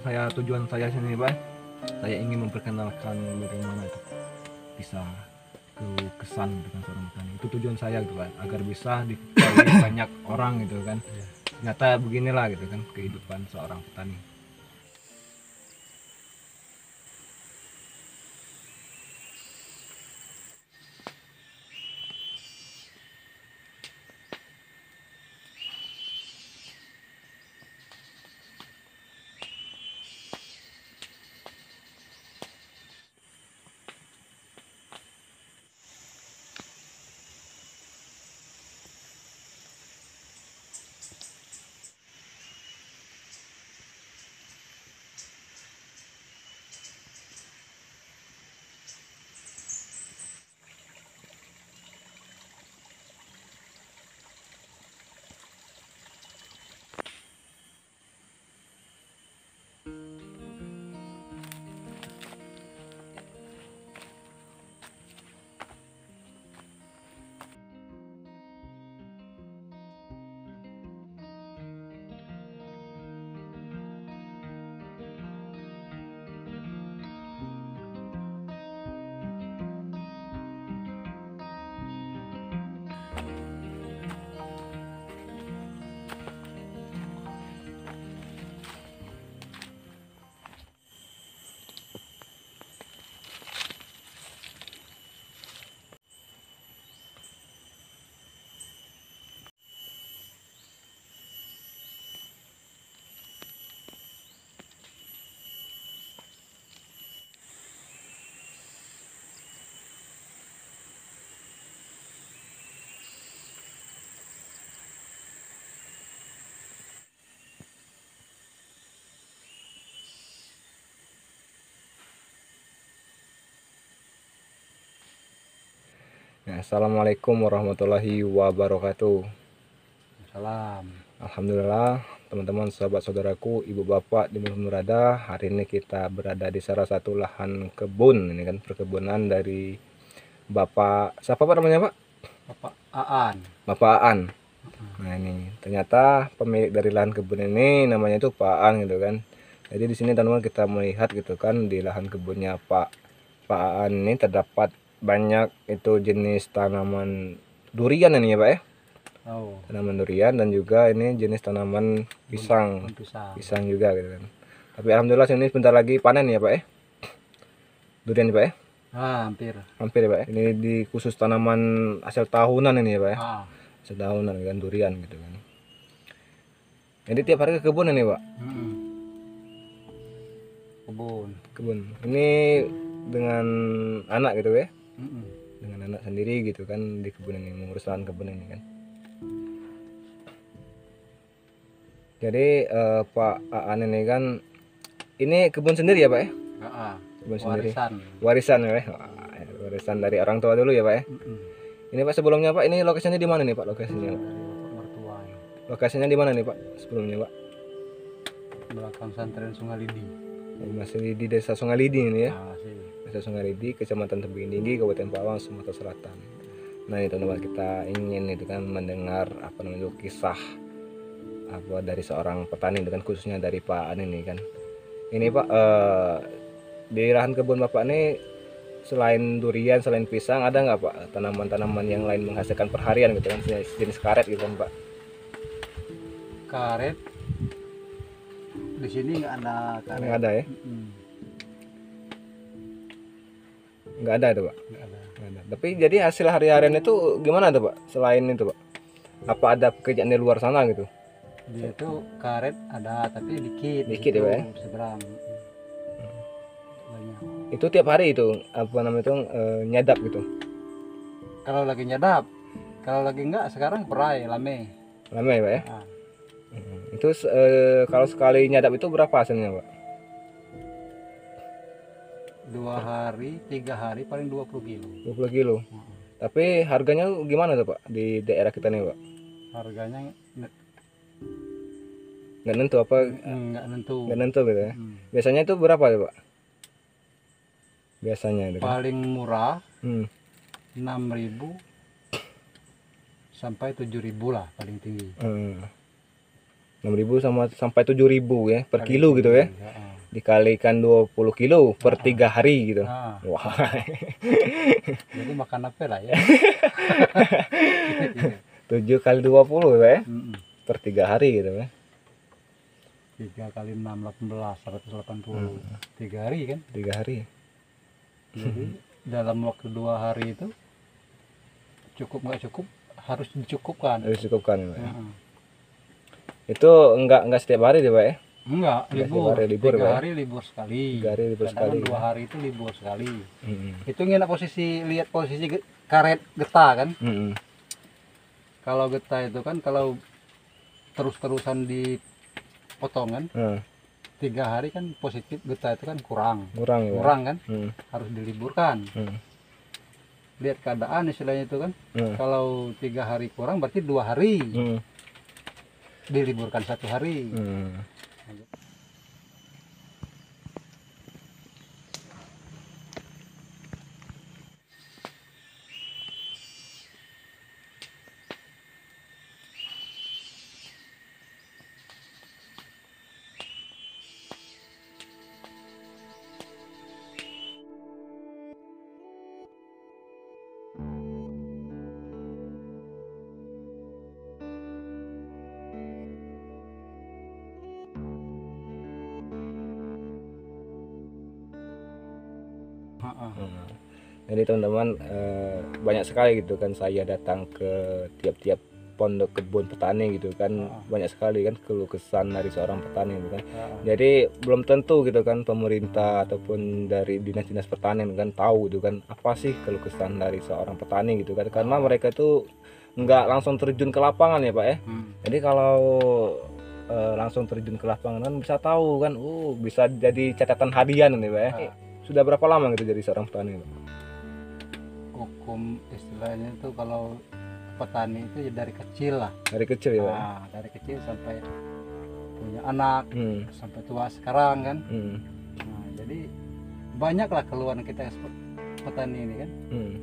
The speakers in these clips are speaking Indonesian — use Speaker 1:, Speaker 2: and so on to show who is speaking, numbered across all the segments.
Speaker 1: tujuan saya sini Pak, saya ingin memperkenalkan bagaimana itu bisa kesan dengan seorang petani. Itu tujuan saya gitu kan, agar bisa diketahui banyak orang gitu kan. Ternyata beginilah gitu kan kehidupan seorang petani. Ya, Assalamualaikum warahmatullahi wabarakatuh.
Speaker 2: Salam.
Speaker 1: Alhamdulillah teman-teman, sahabat saudaraku, ibu bapak dimanapun berada, hari ini kita berada di salah satu lahan kebun ini kan, perkebunan dari Bapak siapa Pak namanya Pak?
Speaker 2: Bapak Aan.
Speaker 1: Bapak Aan. Nah ini ternyata pemilik dari lahan kebun ini namanya itu Pak Aan gitu kan. Jadi di sini teman-teman kita melihat gitu kan, di lahan kebunnya Pak Aan ini terdapat banyak itu jenis tanaman durian ini ya Pak ya.
Speaker 2: Oh,
Speaker 1: Tanaman durian dan juga ini jenis tanaman pisang.
Speaker 2: pisang.
Speaker 1: Pisang juga gitu kan. Tapi alhamdulillah sini sebentar lagi panen ya Pak ya. Durian ya Pak ya.
Speaker 2: Hampir.
Speaker 1: Hampir ya Pak ya. Ini di khusus tanaman hasil tahunan ini ya Pak ya. Hasil tahunan kan, durian gitu kan. Jadi tiap hari ke kebun ini Pak. Kebun. Ini dengan anak gitu ya. Dengan anak sendiri gitu kan, di kebun ini, mengurus lahan kebun ini kan. Jadi Pak Aan ini kan, ini kebun sendiri ya Pak ya? Kebun sendiri. Warisan ya Pak. Warisan dari orang tua dulu ya Pak ya? Ini Pak sebelumnya Pak, ini lokasinya di mana nih Pak lokasinya? Lokasinya di mana nih Pak sebelumnya Pak?
Speaker 2: Belakang pesantren Sungai Lidi.
Speaker 1: Masih di Desa Sungai Lidi ini ya? Desa Sungai Lidi, Kecamatan Tebing Tinggi, Kabupaten Pawang, Sumatera Selatan. Nah itu teman-teman, kita ingin itu kan mendengar apa namanya kisah apa dari seorang petani dengan khususnya dari Pak Aan ini kan. Ini Pak di lahan kebun Bapak ini selain durian, selain pisang, ada nggak Pak tanaman-tanaman yang lain menghasilkan perharian gitu kan, jenis karet gitu kan Pak?
Speaker 2: Karet di sini nggak ada karet.
Speaker 1: Nggak ada ya? Nggak ada itu Pak?
Speaker 2: Nggak ada.
Speaker 1: Tapi jadi hasil hari-harian itu gimana tuh Pak? Selain itu Pak, apa ada pekerjaan di luar sana gitu?
Speaker 2: Dia itu karet ada tapi dikit.
Speaker 1: Dikit ya Pak ya?
Speaker 2: Seberang. Banyak.
Speaker 1: Itu tiap hari itu apa namanya itu nyadap gitu?
Speaker 2: Kalau lagi nyadap, kalau lagi enggak sekarang perai lame.
Speaker 1: Lama ya Pak ya? Itu kalau sekali nyadap itu berapa hasilnya Pak?
Speaker 2: 2 hari, 3 hari paling 20 kilo.
Speaker 1: 20 kilo. Tapi harganya gimana tuh Pak di daerah kita nih Pak?
Speaker 2: Harganya
Speaker 1: Nggak nentu apa?
Speaker 2: nggak nentu.
Speaker 1: Nggak nentu gitu ya? Biasanya itu berapa ya Pak? Biasanya itu kan?
Speaker 2: Paling murah
Speaker 1: 6.000
Speaker 2: sampai 7.000 lah paling tinggi.
Speaker 1: 6.000 sampai 7.000 ya per kilo gitu ya? dikalikan 20 kilo per 3 hari gitu.
Speaker 2: Nah,
Speaker 1: Wah.
Speaker 2: jadi makan apa lah ya.
Speaker 1: 7 kali 20 ya Pak ya,
Speaker 2: Mm-mm.
Speaker 1: per 3 hari gitu ya.
Speaker 2: 3 kali 6, 18, 180. 3 hari kan.
Speaker 1: 3 hari.
Speaker 2: Jadi dalam waktu 2 hari itu cukup nggak cukup harus dicukupkan.
Speaker 1: Harus cukupkan ya, Pak ya.
Speaker 2: Heeh.
Speaker 1: Itu enggak setiap hari deh Pak ya.
Speaker 2: Enggak,
Speaker 1: Enggak
Speaker 2: libur.
Speaker 1: setiap hari libur,
Speaker 2: 3
Speaker 1: Pak ya?
Speaker 2: hari libur sekali.
Speaker 1: 3 hari libur
Speaker 2: Kadang
Speaker 1: sekali.
Speaker 2: 2 hari itu libur sekali.
Speaker 1: Mm-mm.
Speaker 2: Itu ngena lihat posisi karet getah kan.
Speaker 1: Mm-mm.
Speaker 2: Kalau getah itu kan kalau terus-terusan dipotong kan,
Speaker 1: Nah,
Speaker 2: 3 hari kan positif getah itu kan kurang
Speaker 1: kurang ya.
Speaker 2: kan,
Speaker 1: Mm.
Speaker 2: harus diliburkan.
Speaker 1: Mm.
Speaker 2: Lihat keadaan istilahnya itu kan.
Speaker 1: Mm.
Speaker 2: Kalau 3 hari kurang berarti 2 hari
Speaker 1: Mm.
Speaker 2: diliburkan 1 hari.
Speaker 1: Mm.
Speaker 2: Heeh.
Speaker 1: Hmm. Jadi teman-teman banyak sekali gitu kan saya datang ke tiap-tiap pondok kebun petani gitu kan, banyak sekali kan keluh kesan dari seorang petani gitu kan.
Speaker 2: Heeh.
Speaker 1: Jadi belum tentu gitu kan pemerintah ataupun dari dinas-dinas pertanian kan tahu gitu kan apa sih keluh kesan dari seorang petani gitu kan, karena mereka itu nggak langsung terjun ke lapangan ya Pak ya.
Speaker 2: Hmm.
Speaker 1: Jadi kalau langsung terjun ke lapangan kan bisa tahu kan, bisa jadi catatan harian nih Pak ya. Sudah berapa lama gitu jadi seorang petani Pak?
Speaker 2: Hukum istilahnya itu kalau petani itu ya dari kecil lah.
Speaker 1: Dari kecil ya Pak? Ya?
Speaker 2: Nah, dari kecil sampai punya anak,
Speaker 1: Hmm.
Speaker 2: sampai tua sekarang kan.
Speaker 1: Hmm.
Speaker 2: Nah, jadi banyaklah keluhan kita petani ini kan,
Speaker 1: Hmm.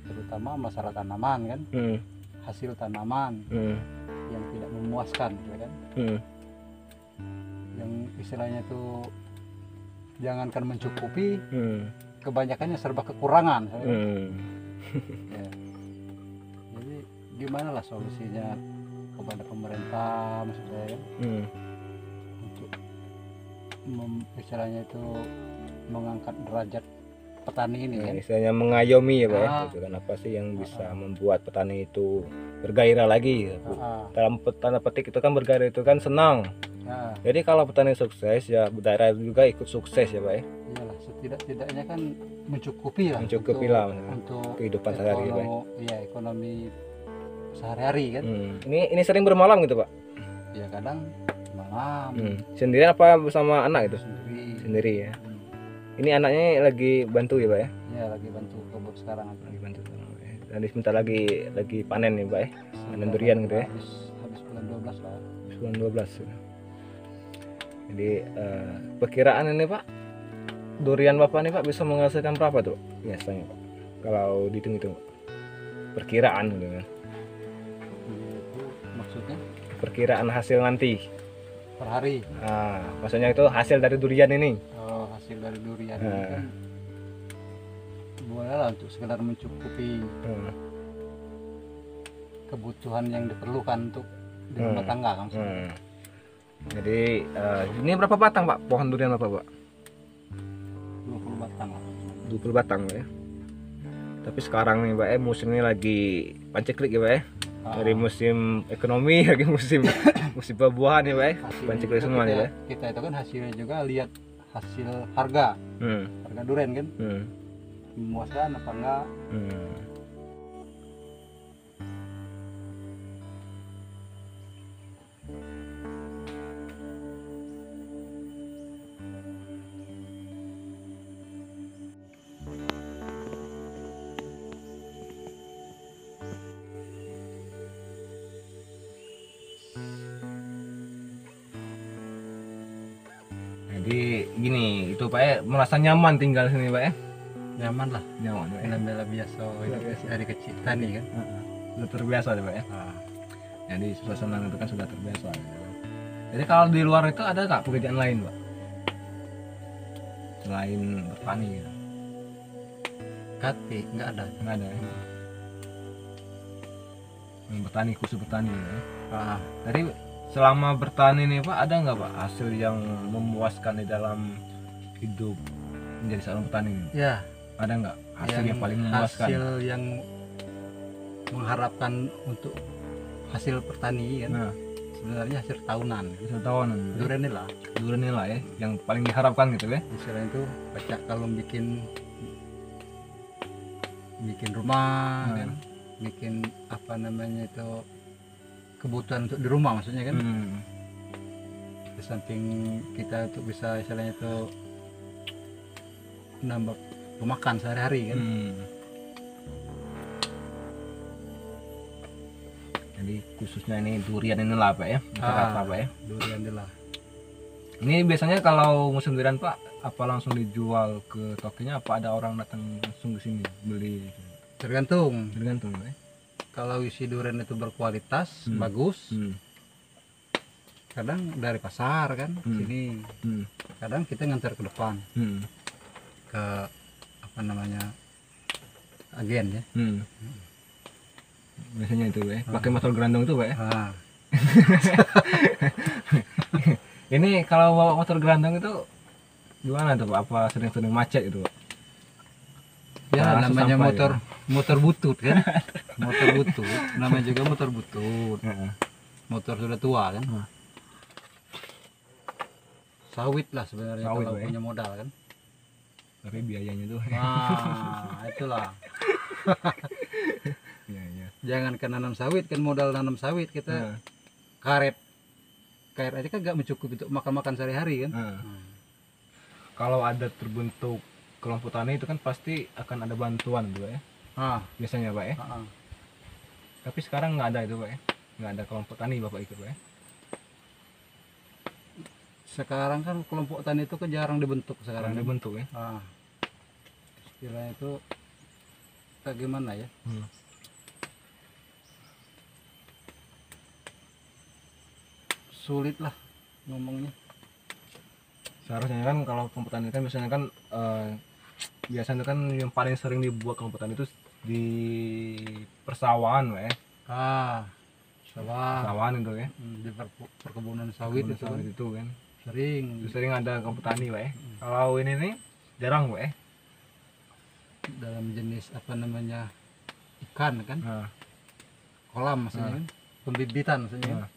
Speaker 2: terutama masalah tanaman kan,
Speaker 1: Hmm.
Speaker 2: hasil tanaman
Speaker 1: Hmm.
Speaker 2: yang tidak memuaskan gitu kan,
Speaker 1: Hmm.
Speaker 2: yang istilahnya itu jangankan mencukupi,
Speaker 1: Hmm.
Speaker 2: kebanyakannya serba kekurangan.
Speaker 1: Hmm.
Speaker 2: Ya. Jadi gimana lah solusinya kepada pemerintah maksud saya kan,
Speaker 1: Hmm.
Speaker 2: untuk istilahnya itu mengangkat derajat petani ini
Speaker 1: Nah,
Speaker 2: kan.
Speaker 1: istilahnya mengayomi ya Pak ya,
Speaker 2: Ah.
Speaker 1: gitu kan, apa sih yang bisa membuat petani itu bergairah lagi gitu.
Speaker 2: Ah,
Speaker 1: Dalam tanda petik itu kan bergairah itu kan senang.
Speaker 2: ah,
Speaker 1: Jadi kalau petani sukses ya daerah juga ikut sukses ya Pak ya.
Speaker 2: iyalah setidak-tidaknya kan mencukupi lah
Speaker 1: Mencukupi
Speaker 2: untuk,
Speaker 1: lah
Speaker 2: untuk
Speaker 1: kehidupan sehari-hari ya Pak.
Speaker 2: iya, ekonomi sehari-hari kan.
Speaker 1: Ini sering bermalam gitu Pak?
Speaker 2: Ya kadang malam
Speaker 1: Sendirian apa bersama anak itu?
Speaker 2: sendiri.
Speaker 1: Sendiri ya.
Speaker 2: Hmm.
Speaker 1: Ini anaknya lagi bantu ya Pak ya?
Speaker 2: Ya lagi bantu kebun sekarang.
Speaker 1: Lagi bantu. Dan sebentar lagi panen nih Pak ya? Panen durian gitu ya?
Speaker 2: Habis bulan 12 lah.
Speaker 1: Bulan 12 ya. Jadi perkiraan ini Pak, durian Bapak nih Pak bisa menghasilkan berapa tuh biasanya Pak? Kalau dihitung-hitung Pak? Perkiraan gitu kan?
Speaker 2: Itu maksudnya
Speaker 1: Perkiraan hasil nanti.
Speaker 2: per hari.
Speaker 1: Nah, maksudnya itu hasil dari durian ini.
Speaker 2: Oh, hasil dari durian ini
Speaker 1: Nah.
Speaker 2: kan boleh lah untuk sekedar mencukupi
Speaker 1: Hmm.
Speaker 2: kebutuhan yang diperlukan untuk di rumah tangga kan.
Speaker 1: Hmm. Jadi ini berapa batang Pak pohon durian Bapak Pak?
Speaker 2: 20 batang lah.
Speaker 1: 20 batang Pak ya. Tapi sekarang nih Pak ya musimnya lagi panceklik ya Pak ya. Dari musim ekonomi lagi musim buah-buahan ya Pak ya.
Speaker 2: Hasilnya
Speaker 1: Panceklik
Speaker 2: juga
Speaker 1: semua nih Pak ya.
Speaker 2: kita itu kan hasilnya juga lihat hasil harga durian kan, memuaskan apa enggak.
Speaker 1: Jadi gini itu Pak ya, merasa nyaman tinggal sini Pak ya.
Speaker 2: Nyaman lah,
Speaker 1: Nyaman Pak ya.
Speaker 2: alhamdulillah biasa hidup dari kecil tani kan.
Speaker 1: Sudah terbiasa deh Pak ya.
Speaker 2: Ah,
Speaker 1: Jadi suasana itu kan sudah terbiasa. Jadi kalau di luar itu ada nggak pekerjaan lain, Pak? Selain bertani gitu?
Speaker 2: Kati nggak ada.
Speaker 1: Nggak ada ya? Yang bertani, khusus bertani ya?
Speaker 2: Ah,
Speaker 1: Jadi selama bertani nih Pak, ada nggak Pak hasil yang memuaskan di dalam hidup menjadi seorang petani?
Speaker 2: ya,
Speaker 1: Ada nggak hasil yang paling memuaskan?
Speaker 2: hasil yang mengharapkan untuk hasil petani kan,
Speaker 1: Nah,
Speaker 2: sebenarnya hasil tahunan.
Speaker 1: hasil tahunan.
Speaker 2: Durian lah,
Speaker 1: Durian lah ya, yang paling diharapkan gitu ya?
Speaker 2: istilahnya itu baca kalau bikin rumah
Speaker 1: Nah.
Speaker 2: kan, bikin apa namanya itu kebutuhan untuk di rumah maksudnya kan. Di samping kita untuk bisa istilahnya itu nambah pemakan sehari-hari kan.
Speaker 1: Jadi khususnya ini durian ini lah Pak ya, rata Pak ya.
Speaker 2: Durian lah.
Speaker 1: Ini biasanya kalau musim durian Pak, apa langsung dijual ke tokonya, apa ada orang datang langsung ke sini beli?
Speaker 2: Tergantung.
Speaker 1: Tergantung Pak ya.
Speaker 2: Kalau isi durian itu berkualitas
Speaker 1: Hmm.
Speaker 2: bagus,
Speaker 1: Hmm.
Speaker 2: kadang dari pasar kan sini.
Speaker 1: Hmm.
Speaker 2: Kadang kita ngantar ke depan
Speaker 1: Hmm.
Speaker 2: ke apa namanya agen ya.
Speaker 1: Biasanya itu Pak ya. Pakai motor gerandong itu Pak ya.
Speaker 2: Ah,
Speaker 1: Ini kalau bawa motor gerandong itu gimana tuh Pak? Apa sering-sering macet gitu Pak?
Speaker 2: ya
Speaker 1: Langsung
Speaker 2: namanya
Speaker 1: sampai,
Speaker 2: motor butut kan. Motor butut, namanya juga motor butut.
Speaker 1: Heeh.
Speaker 2: Motor sudah tua kan.
Speaker 1: Ah.
Speaker 2: Sawit lah sebenarnya
Speaker 1: Sawit,
Speaker 2: kalau
Speaker 1: Pak, ya.
Speaker 2: punya modal kan.
Speaker 1: Tapi biayanya tuh.
Speaker 2: Nah, itulah.
Speaker 1: Iya, iya.
Speaker 2: Jangan ke nanam sawit kan, modal nanam sawit kita
Speaker 1: Nah,
Speaker 2: karet aja kan gak mencukupi untuk makan sehari-hari kan.
Speaker 1: nah. Kalau ada terbentuk kelompok tani itu kan pasti akan ada bantuan tuh Pak ya.
Speaker 2: Ah,
Speaker 1: Biasanya Pak ya.
Speaker 2: ah, ah.
Speaker 1: Tapi sekarang nggak ada itu Pak ya. Nggak ada kelompok tani Bapak ikut Pak ya.
Speaker 2: Sekarang kan kelompok tani itu kan jarang dibentuk
Speaker 1: Sekarang
Speaker 2: sekarang.
Speaker 1: ada bentuk ya.
Speaker 2: Ah, istilahnya itu kayak gimana ya? Sulit lah ngomongnya.
Speaker 1: Seharusnya kan kalau kelompok tani kan biasanya kan biasanya kan yang paling sering dibuat kelompok tani itu di persawahan Pak ya.
Speaker 2: Ah, sawah.
Speaker 1: Persawahan itu ya.
Speaker 2: Di perkebunan sawit itu kan
Speaker 1: Sawit itu kan.
Speaker 2: sering
Speaker 1: Itu sering ada kelompok tani Pak ya. Kalau ini nih jarang Pak ya.
Speaker 2: dalam jenis apa namanya ikan kan,
Speaker 1: Nah,
Speaker 2: kolam maksudnya kan, pembibitan maksudnya kan.
Speaker 1: nah,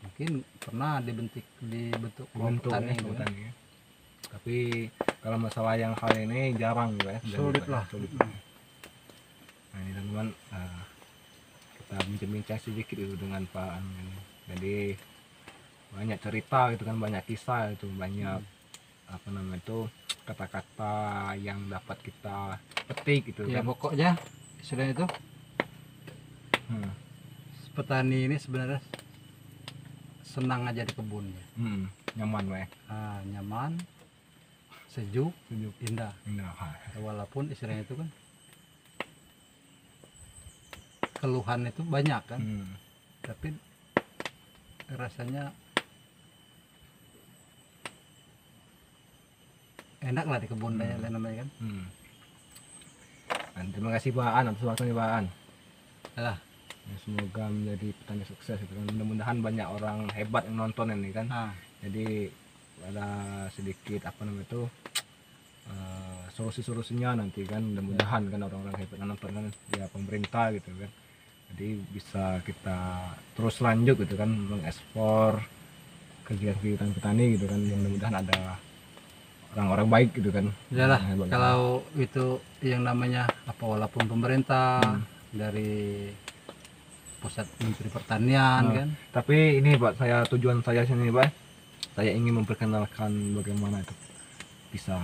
Speaker 2: Mungkin pernah dibentuk kelompok
Speaker 1: bentuk
Speaker 2: tani
Speaker 1: ya,
Speaker 2: itu
Speaker 1: kelompok
Speaker 2: kan.
Speaker 1: tani ya. Tapi kalau masalah yang hal ini jarang Pak ya. Jarang,
Speaker 2: Sulit
Speaker 1: Pak, ya.
Speaker 2: lah.
Speaker 1: Sulit. Nah ini teman-teman kita bincang-bincang sedikit itu dengan Pak Anu ini. Jadi banyak cerita gitu kan, banyak kisah itu, banyak apa namanya itu kata-kata yang dapat kita petik gitu
Speaker 2: Ya
Speaker 1: kan.
Speaker 2: pokoknya istilahnya itu
Speaker 1: Hmm.
Speaker 2: petani ini sebenarnya senang aja di kebunnya.
Speaker 1: Nyaman Pak ya.
Speaker 2: Ah, nyaman, sejuk,
Speaker 1: Sejuk.
Speaker 2: indah.
Speaker 1: Nah,
Speaker 2: Walaupun istilahnya itu kan keluhan itu banyak kan, tapi rasanya enak lah di kebun namanya kan.
Speaker 1: Dan terima kasih Pak An atas waktunya Pak An.
Speaker 2: Alah,
Speaker 1: Ya, semoga menjadi petani sukses gitu kan. Mudah-mudahan banyak orang hebat yang nonton ini kan.
Speaker 2: ah,
Speaker 1: Jadi ada sedikit apa namanya itu solusi-solusinya nanti kan, mudah-mudahan kan orang-orang hebat yang nonton kan ya pemerintah gitu kan. Jadi bisa kita terus lanjut gitu kan mengekspor kegiatan petani gitu kan. Mudah-mudahan ada orang-orang baik gitu kan.
Speaker 2: iyalah
Speaker 1: Yang hebat.
Speaker 2: kalau itu yang namanya apa, walaupun pemerintah dari pusat Menteri Pertanian
Speaker 1: Nah,
Speaker 2: kan.
Speaker 1: Tapi ini Pak, tujuan saya sini Pak, saya ingin memperkenalkan bagaimana itu bisa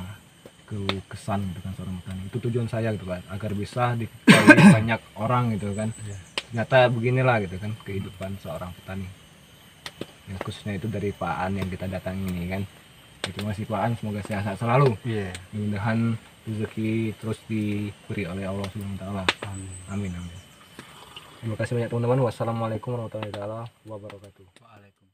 Speaker 1: kesan dengan seorang petani. Itu tujuan saya gitu Pak, agar bisa diketahui banyak orang gitu kan.
Speaker 2: Iya.
Speaker 1: Ternyata beginilah gitu kan kehidupan seorang petani. Yang khususnya itu dari Pak An yang kita datangi ini kan. Terima kasih Pak An, semoga sehat selalu.
Speaker 2: Iya.
Speaker 1: Mudah-mudahan rezeki terus diberi oleh Allah Subhanahu wa taala.
Speaker 2: Amin.
Speaker 1: Amin amin. Terima kasih banyak teman-teman. Wassalamualaikum warahmatullahi wabarakatuh.
Speaker 2: Waalaikumsalam.